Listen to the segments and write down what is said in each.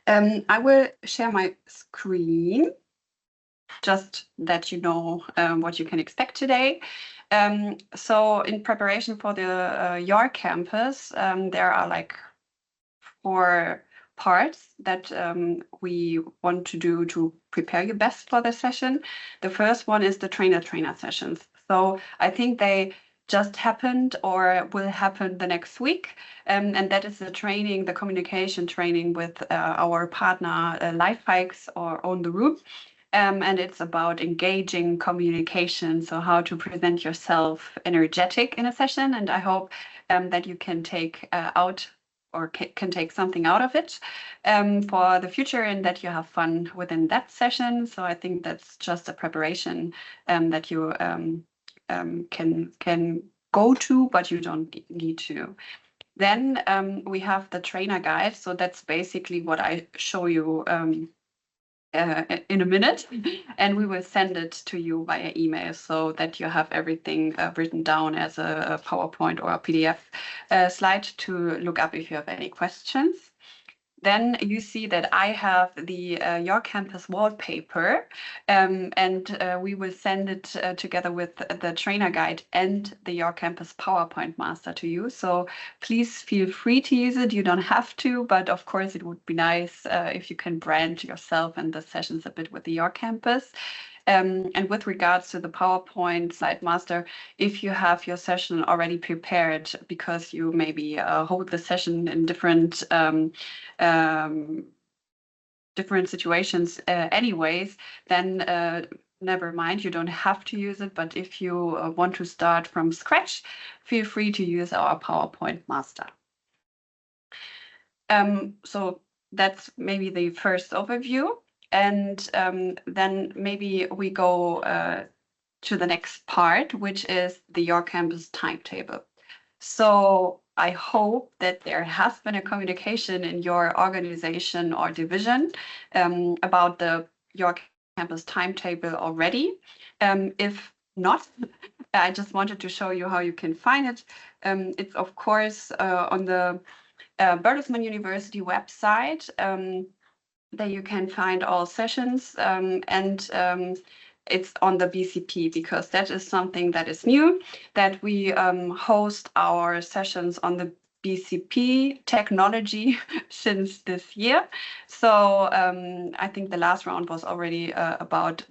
I will share my screen, just that you know what you can expect today. So in preparation for the Your Campus, there are like 4 parts that we want to do to prepare you best for the session. The first one is the trainer sessions. So I think they just happened or will happen the next week. And that is the training, the communication training with our partner Lifehikes or Own the Room. And it's about engaging communication, so how to present yourself energetic in a session. And I hope that you can take out or can take something out of it for the future, and that you have fun within that session. So I think that's just a preparation that you can go to, but you don't need to. Then we have the trainer guide. So that's basically what I show you in a minute, and we will send it to you via email so that you have everything written down as a PowerPoint or a PDF slide to look up if you have any questions. Then you see that I have the Your Campus wallpaper, and we will send it together with the trainer guide and the Your Campus PowerPoint master to you. So please feel free to use it. You don't have to, but of course it would be nice if you can brand yourself and the sessions a bit with the Your Campus. And with regards to the PowerPoint slide master, if you have your session already prepared because you maybe hold the session in different situations anyways, then never mind, you don't have to use it. But if you want to start from scratch, feel free to use our PowerPoint master. So that's maybe the first overview. And then maybe we go to the next part, which is the Your Campus timetable. So I hope that there has been a communication in your organization or division about the Your Campus timetable already. If not, I just wanted to show you how you can find it. It's of course on the Bertelsmann University website. There you can find all sessions, and it's on the BCP, because that is something that is new, that we host our sessions on the BCP technology since this year. So I think the last round was already about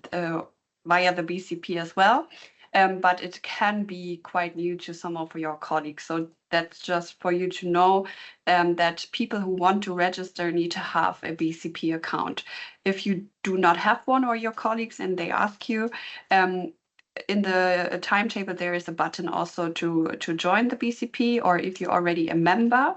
via the BCP as well. But it can be quite new to some of your colleagues. So that's just for you to know that people who want to register need to have a BCP account. If you do not have one, or your colleagues, and they ask you, in the timetable there is a button also to join the BCP, or if you're already a member,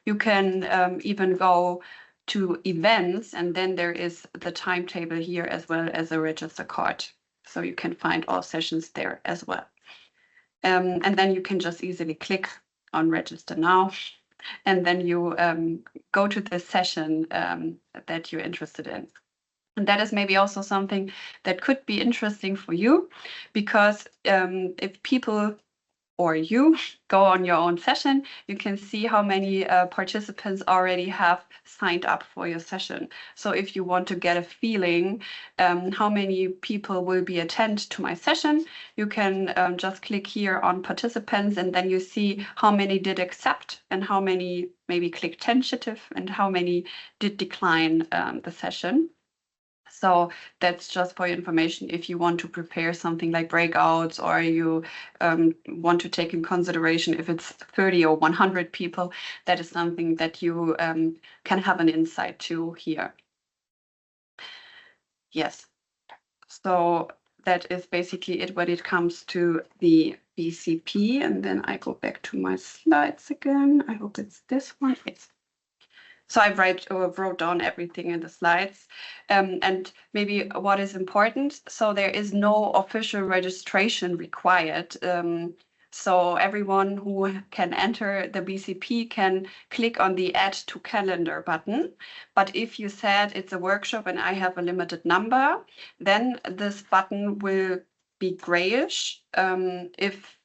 you can even go to events, and then there is the timetable here as well as a register card. So you can find all sessions there as well. And then you can just easily click on register now, and then you go to the session that you're interested in. And that is maybe also something that could be interesting for you, because if people or you go on your own session, you can see how many participants already have signed up for your session. So if you want to get a feeling how many people will be attend to my session, you can just click here on participants, and then you see how many did accept and how many maybe clicked tentative and how many did decline the session. So that's just for your information. If you want to prepare something like breakouts, or you want to take in consideration if it's 30 or 100 people, that is something that you can have an insight to here. Yes. So that is basically it when it comes to the BCP. And then I go back to my slides again. I hope it's this one. Yes. So I wrote down everything in the slides. And maybe what is important, so there is no official registration required. So everyone who can enter the BCP can click on the Add to Calendar button. But if you said it's a workshop and I have a limited number, then this button will be grayish if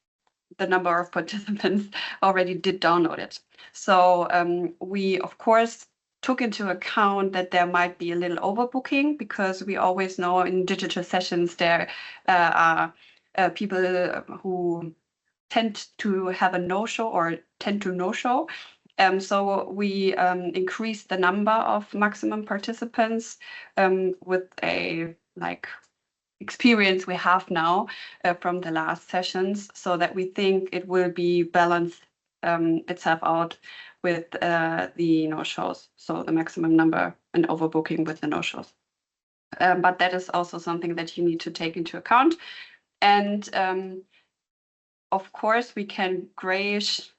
the number of participants already did download it. So we, of course, took into account that there might be a little overbooking, because we always know in digital sessions there are people who tend to have a no-show or tend to no-show. So we increased the number of maximum participants with a experience we have now from the last sessions, so that we think it will be balanced itself out with the no-shows, so the maximum number and overbooking with the no-shows. But that is also something that you need to take into account. And of course, we can grayish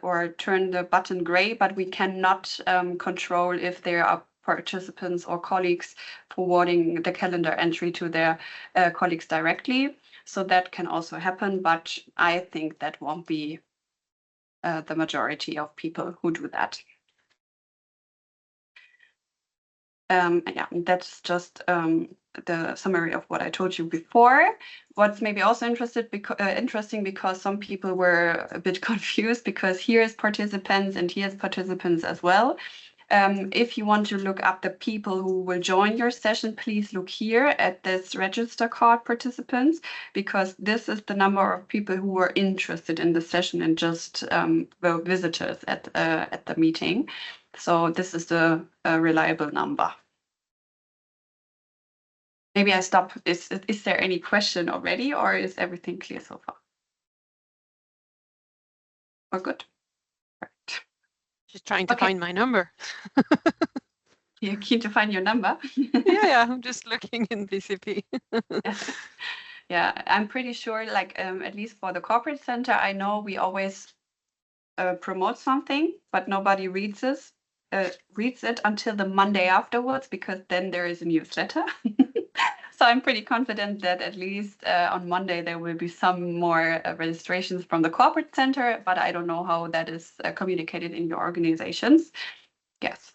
or turn the button gray, but we cannot control if there are participants or colleagues forwarding the calendar entry to their colleagues directly. So that can also happen, but I think that won't be the majority of people who do that. Yeah, that's just the summary of what I told you before. What's maybe also interesting, because some people were a bit confused, because here's participants and here's participants as well. If you want to look up the people who will join your session, please look here at this register card participants, because this is the number of people who were interested in the session and just were visitors at the meeting. So this is the reliable number. Maybe I stop. Is there any question already, or is everything clear so far? We're good. Right. Just trying to find my number. You're keen to find your number? Yeah, I'm just looking in BCP. Yeah, I'm pretty sure, like at least for the corporate center, I know we always promote something, but nobody reads it until the Monday afterwards, because then there is a newsletter. So I'm pretty confident that at least on Monday there will be some more registrations from the corporate center, but I don't know how that is communicated in your organizations. Yes.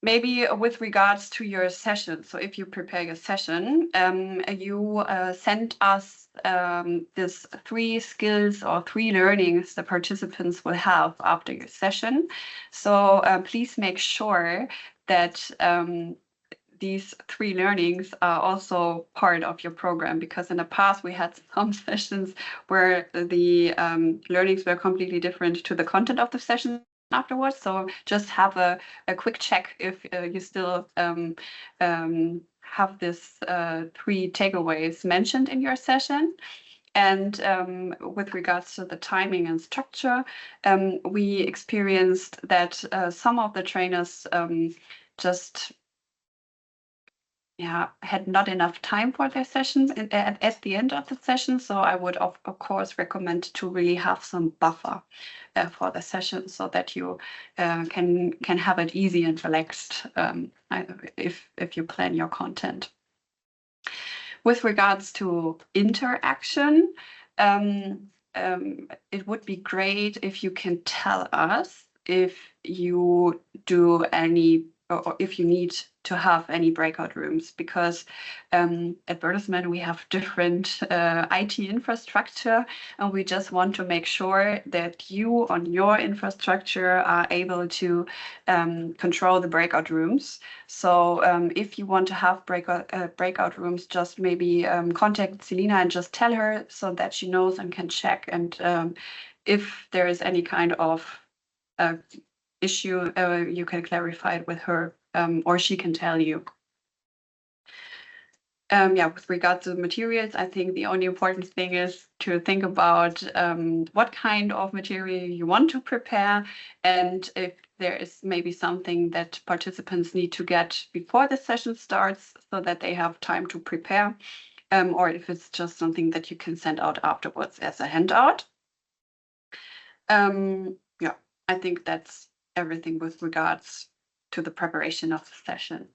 Maybe with regards to your session, so if you prepare your session, you send us this 3 skills or 3 learnings the participants will have after your session. So please make sure that these 3 learnings are also part of your program, because in the past we had some sessions where the learnings were completely different to the content of the session afterwards. So just have a quick check if you still have this 3 takeaways mentioned in your session. And with regards to the timing and structure, we experienced that some of the trainers just had not enough time for their sessions at the end of the session. So I would of course recommend to really have some buffer for the session, so that you can have it easy and relaxed if you plan your content. With regards to interaction, it would be great if you can tell us if you do any, or if you need to have any breakout rooms, because at Bertelsmann we have different IT infrastructure, and we just want to make sure that you on your infrastructure are able to control the breakout rooms. So if you want to have breakout rooms, just maybe contact Selina and just tell her, so that she knows and can check, and if there is any kind of issue, you can clarify it with her, or she can tell you. With regard to the materials, I think the only important thing is to think about what kind of material you want to prepare, and if there is maybe something that participants need to get before the session starts, so that they have time to prepare, or if it's just something that you can send out afterwards as a handout. I think that's everything with regards to the preparation of the session.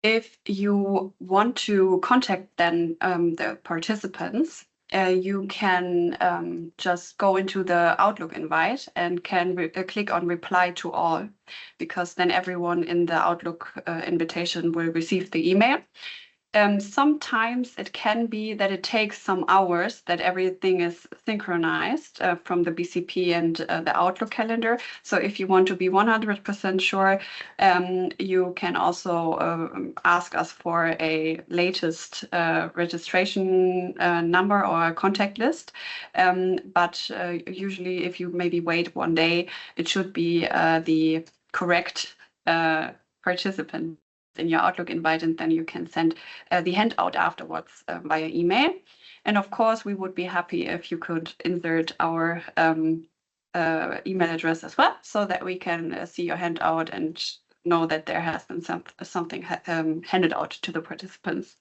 If you want to contact then the participants, you can just go into the Outlook invite and can click on reply to all, because then everyone in the Outlook invitation will receive the email. Sometimes it can be that it takes some hours that everything is synchronized from the BCP and the Outlook calendar. So if you want to be 100% sure, you can also ask us for a latest registration number or a contact list. But usually if you maybe wait one day, it should be the correct participant in your Outlook invite, and then you can send the handout afterwards via email. And of course, we would be happy if you could insert our email address as well, so that we can see your handout and know that there has been something handed out to the participants.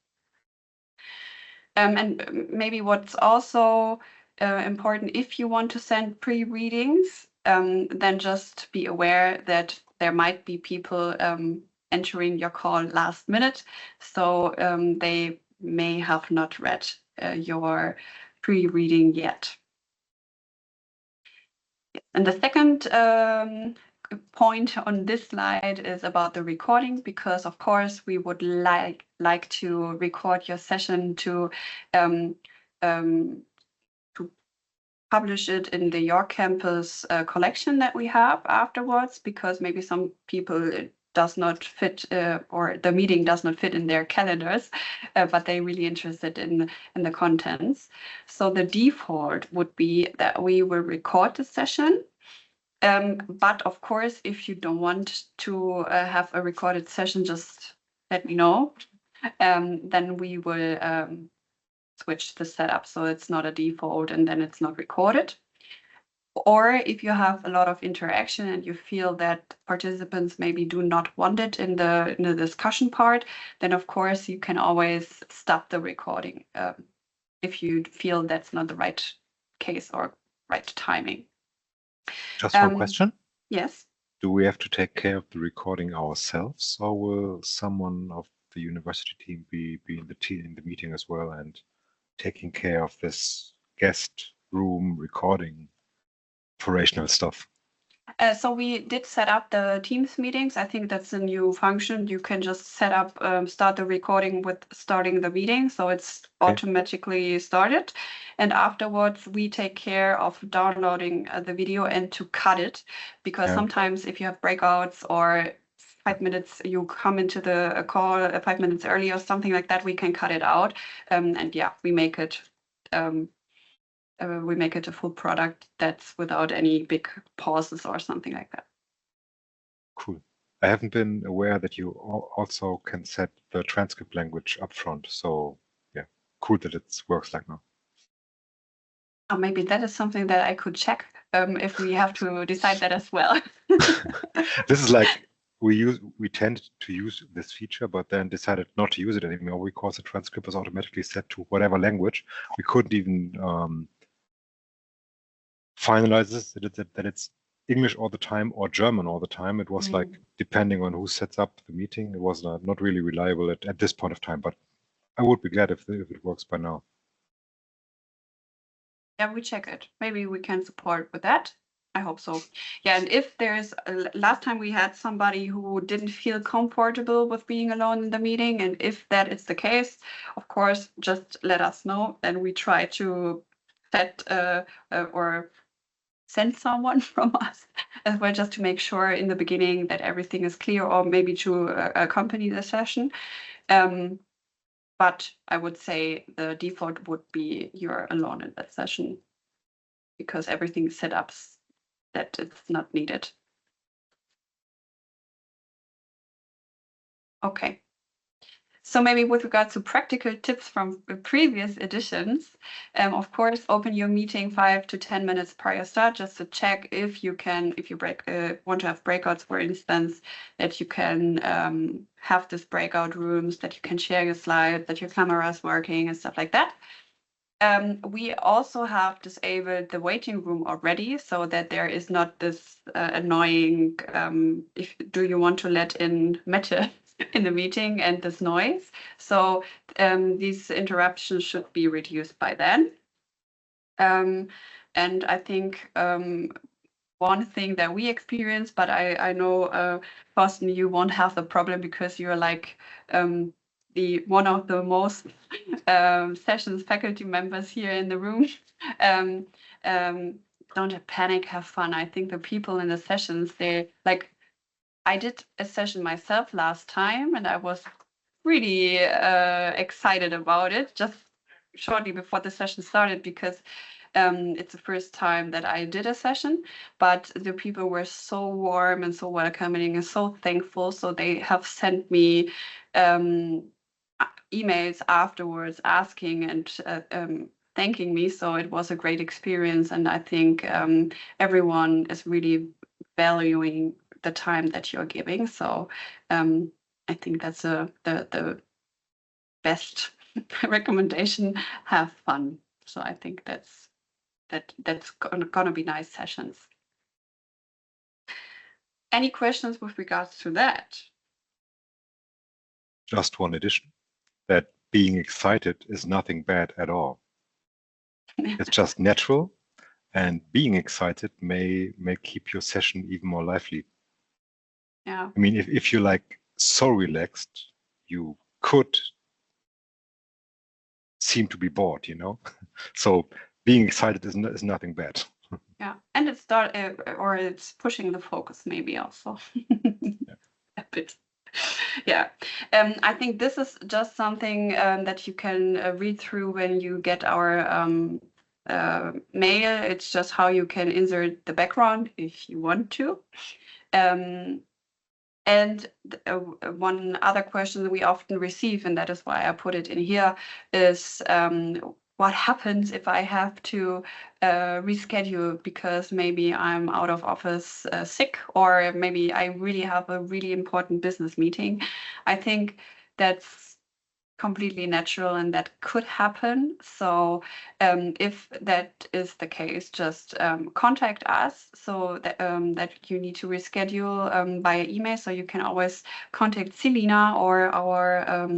And maybe what's also important, if you want to send pre-readings, then just be aware that there might be people entering your call last minute, so they may have not read your pre-reading yet. And the second point on this slide is about the recording, because of course we would like to record your session to publish it in the Your Campus collection that we have afterwards, because maybe some people it does not fit or the meeting does not fit in their calendars, but they're really interested in the contents. So the default would be that we will record the session. But of course, if you don't want to have a recorded session, just let me know. Then we will switch the setup so it's not a default and then it's not recorded. Or if you have a lot of interaction and you feel that participants maybe do not want it in the discussion part, then of course you can always stop the recording if you feel that's not the right case or right timing. Just one question. Yes. Do we have to take care of the recording ourselves, or will someone of the university team be in the meeting as well and taking care of this guest room recording operational stuff? So we did set up the Teams meetings. I think that's a new function. You can just set up, start the recording with starting the meeting. So it's automatically started. And afterwards, we take care of downloading the video and to cut it. Because sometimes if you have breakouts or 5 minutes, you come into the call 5 minutes early or something like that, we can cut it out. And yeah, we make it a full product that's without any big pauses or something like that. Cool. I haven't been aware that you also can set the transcript language up front. So yeah, cool that it works like now. Maybe that is something that I could check if we have to decide that as well. This is like we tend to use this feature, but then decided not to use it anymore because the transcript was automatically set to whatever language. We couldn't even finalize this, that it's English all the time or German all the time. It was like, depending on who sets up the meeting, it was not really reliable at this point of time, but I would be glad if it works by now. Yeah, we check it. Maybe we can support with that. I hope so. Yeah, and if there's last time we had somebody who didn't feel comfortable with being alone in the meeting, and if that is the case, of course, just let us know, and we try to set or send someone from us as well, just to make sure in the beginning that everything is clear, or maybe to accompany the session. But I would say the default would be you're alone in that session, because everything is set up that it's not needed. Okay. So maybe with regards to practical tips from previous editions, of course, open your meeting 5 to 10 minutes prior start, just to check if you want to have breakouts, for instance, that you can have this breakout rooms, that you can share your slides, that your camera is working and stuff like that. We also have disabled the waiting room already, so that there is not this annoying, do you want to let in Mette in the meeting and this noise. So these interruptions should be reduced by then. And I think one thing that we experience, but I know, Thorsten, you won't have the problem because you're like the one of the most sessions faculty members here in the room. Don't panic, have fun. I think the people in the sessions, they like, I did a session myself last time and I was really excited about it just shortly before the session started, because it's the first time that I did a session, but the people were so warm and so welcoming and so thankful. So they have sent me emails afterwards asking and thanking me. So it was a great experience. And I think everyone is really valuing the time that you're giving. So I think that's the best recommendation. Have fun. So I think that's gonna be nice sessions. Any questions with regards to that? Just one addition, that being excited is nothing bad at all. It's just natural, and being excited may keep your session even more lively. Yeah. I mean, if you're like so relaxed, you could seem to be bored, you know? So being excited is nothing bad. Yeah, and it's pushing the focus maybe also a bit. Yeah, I think this is just something that you can read through when you get our mail. It's just how you can insert the background if you want to. And one other question that we often receive, and that is why I put it in here, is what happens if I have to reschedule because maybe I'm out of office sick, or maybe I really have a really important business meeting. I think that's completely natural and that could happen. So if that is the case, just contact us so that, that you need to reschedule via email. So you can always contact Selina or our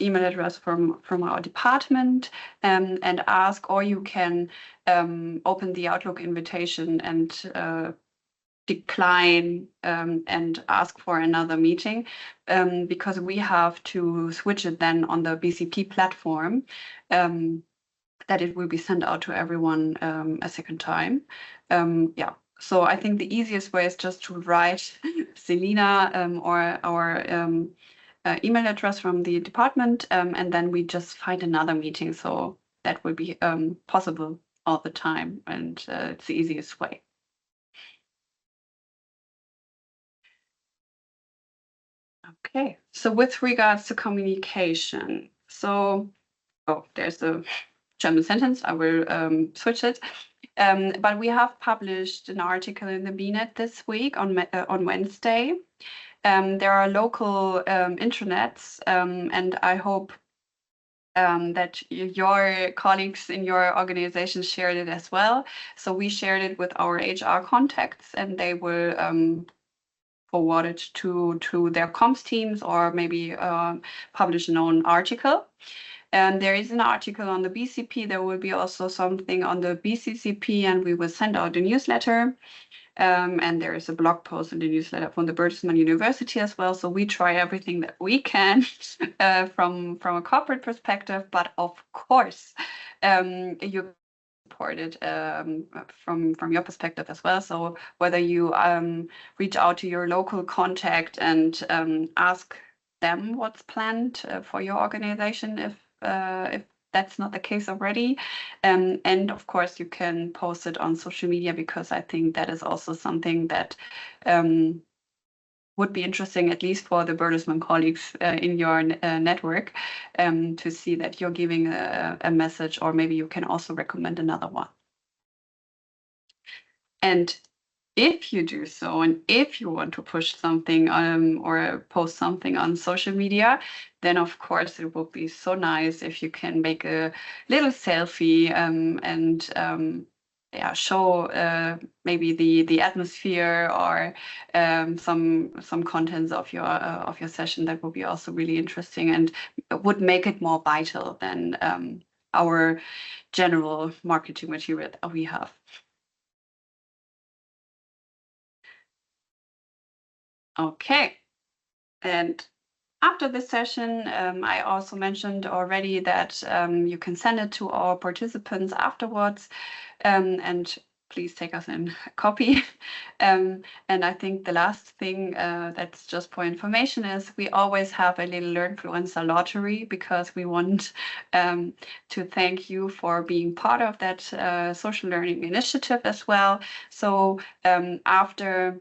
email address from our department and ask, or you can open the Outlook invitation and decline and ask for another meeting because we have to switch it then on the BCP platform that it will be sent out to everyone a second time. Yeah, so I think the easiest way is just to write Selina or our email address from the department and then we just find another meeting. So that will be possible all the time and it's the easiest way. Okay, so with regards to communication, so, oh, there's a German sentence, I will switch it. But we have published an article in the BNet this week on Wednesday. There are local intranets, and I hope that your colleagues in your organization shared it as well. So we shared it with our HR contacts, and they will forward it to their comms teams or maybe publish an own article. And there is an article on the BCP. There will be also something on the BCCP, and we will send out a newsletter. And there is a blog post in the newsletter from the Bertelsmann University as well. So we try everything that we can from a corporate perspective. But of course, you supported from your perspective as well. So whether you reach out to your local contact and ask them what's planned for your organization if that's not the case already, and of course you can post it on social media, because I think that is also something that would be interesting, at least for the Bertelsmann colleagues in your network, to see that you're giving a message, or maybe you can also recommend another one. And if you do so, and if you want to push something or post something on social media, then of course it would be so nice if you can make a little selfie and yeah, show maybe the atmosphere or some contents of your session. That would be also really interesting and would make it more vital than our general marketing material that we have. Okay, and after this session, I also mentioned already that you can send it to our participants afterwards, and please take us in a copy. And I think the last thing that's just for information is we always have a little Learnfluencer lottery, because we want to thank you for being part of that social learning initiative as well. So after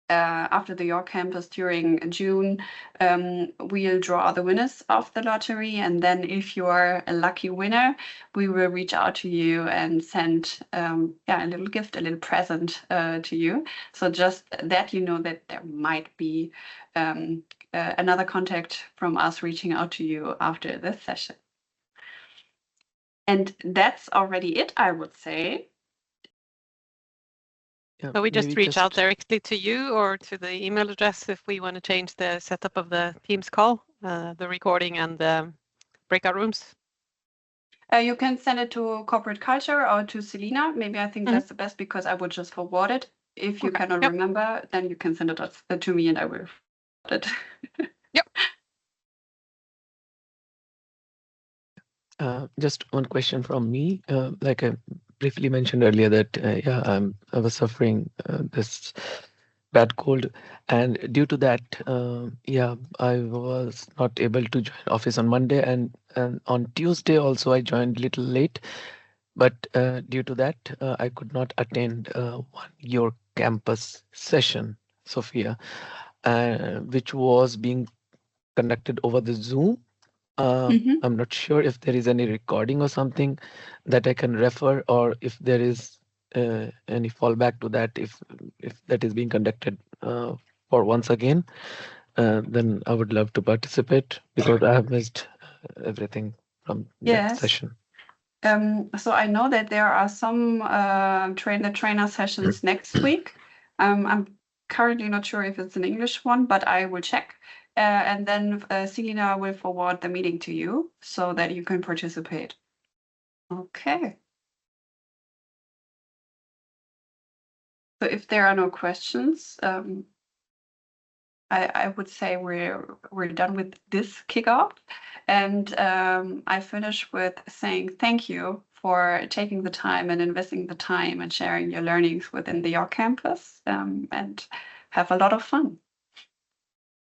the York Campus during June, we'll draw the winners of the lottery. And then if you are a lucky winner, we will reach out to you and send a little gift, a little present to you. So just that you know that there might be another contact from us reaching out to you after this session. And that's already it, I would say. Yeah, So we just maybe reach out directly to you or to the email address if we want to change the setup of the Teams call, the recording and the breakout rooms. You can send it to Corporate Culture or to Selina. Maybe I think that's the best, because I would just forward it. If you Okay. cannot Yep. remember, then you can send it to me and I will forward it. Yep. Just one question from me. Like I briefly mentioned earlier that I was suffering this bad cold, and due to that, I was not able to join office on Monday, and on Tuesday also I joined little late, but due to that I could not attend one Your Campus session, Sophia, which was being conducted over the Zoom. I'm not sure if there is any recording or something that I can refer, or if there is any fallback to that. If that is being conducted for once again, then I would love to participate, because I have missed everything from that session. So I know that there are some trainer sessions next week. I'm currently not sure if it's an English one, but I will check. And then Selina will forward the meeting to you so that you can participate. Okay. So if there are no questions, I would say we're done with this kickoff. And I finish with saying thank you for taking the time and investing the time and sharing your learnings within the York Campus, and have a lot of fun.